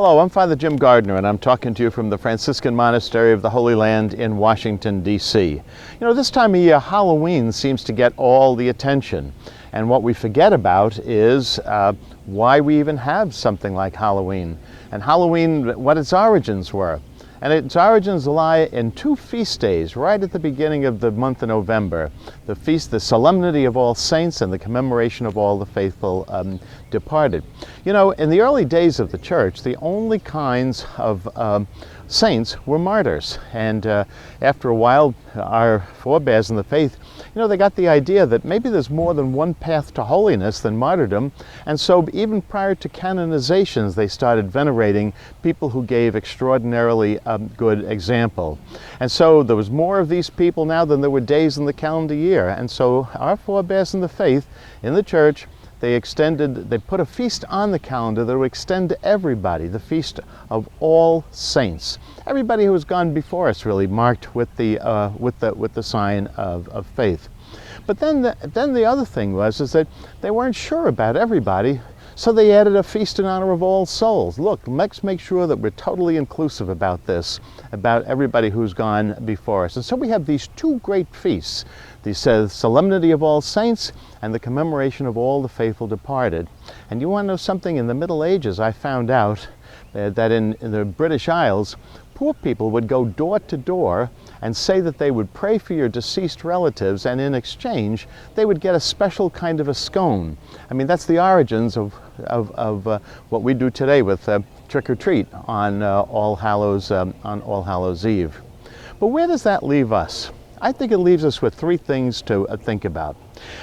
Hello, I'm Father Jim Gardiner, and I'm talking to you from the Franciscan Monastery of the Holy Land in Washington, D.C. You know, this time of year, Halloween seems to get all the attention. And what we forget about is why we even have something like Halloween. And Halloween, what its origins were. And its origins lie in two feast days right at the beginning of the month of November. The feast, the Solemnity of All Saints, and the Commemoration of All the Faithful Departed. You know, in the early days of the Church, the only kinds of saints were martyrs. And after a while, our forebears in the faith, you know, they got the idea that maybe there's more than one path to holiness than martyrdom. And so even prior to canonizations, they started venerating people who gave extraordinarily good example. And so there was more of these people now than there were days in the calendar year. And so our forebears in the faith, in the Church, they put a feast on the calendar that would extend to everybody, the Feast of All Saints. Everybody who has gone before us really marked with the sign of faith. But then the other thing was that they weren't sure about everybody, so they added a feast in honor of all souls. Look, let's make sure that we're totally inclusive about this, about everybody who's gone before us. And so we have these two great feasts, the Solemnity of All Saints and the Commemoration of All the Faithful Departed. And you want to know something? In the Middle Ages, I found out that in the British Isles, poor people would go door to door and say that they would pray for your deceased relatives, and in exchange, they would get a special kind of a scone. I mean, that's the origins of what we do today with trick or treat on All Hallows Eve. But where does that leave us? I think it leaves us with three things to think about.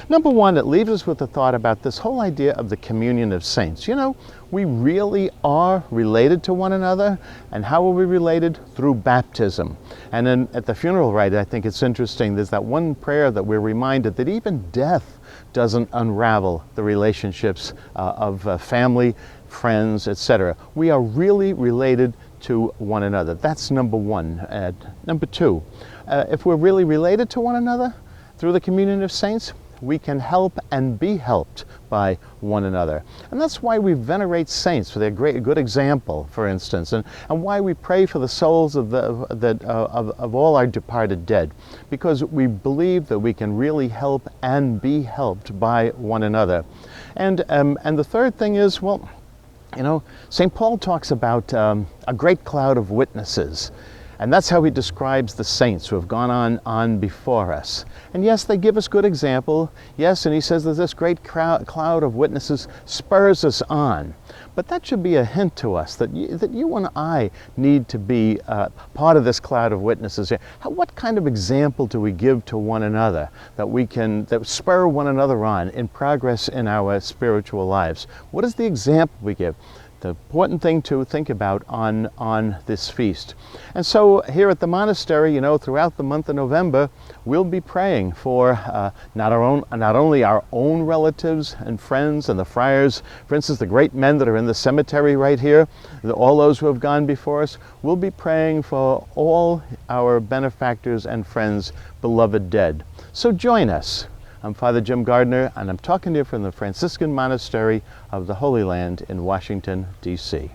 Number one, it leaves us with the thought about this whole idea of the communion of saints. You know, we really are related to one another. And how are we related? Through baptism. And then at the funeral rite, I think it's interesting, there's that one prayer that we're reminded that even death doesn't unravel the relationships of family, friends, etc. We are really related to one another. That's number one. Number two, if we're really related to one another through the communion of saints, we can help and be helped by one another. And that's why we venerate saints for their good example, for instance, and why we pray for the souls of all our departed dead, because we believe that we can really help and be helped by one another. And the third thing is, well, you know, St. Paul talks about a great cloud of witnesses. And that's how he describes the saints who have gone on before us. And yes, they give us good example. Yes, and he says that this great cloud of witnesses spurs us on. But that should be a hint to us that you and I need to be part of this cloud of witnesses here. What kind of example do we give to one another that spur one another on in progress in our spiritual lives? What is the example we give? The important thing to think about on this feast. And so here at the monastery, you know, throughout the month of November, we'll be praying for not only our own relatives and friends and the friars, for instance, the great men that are in the cemetery right here, all those who have gone before us. We'll be praying for all our benefactors and friends, beloved dead. So join us. I'm Father Jim Gardiner, and I'm talking to you from the Franciscan Monastery of the Holy Land in Washington, D.C.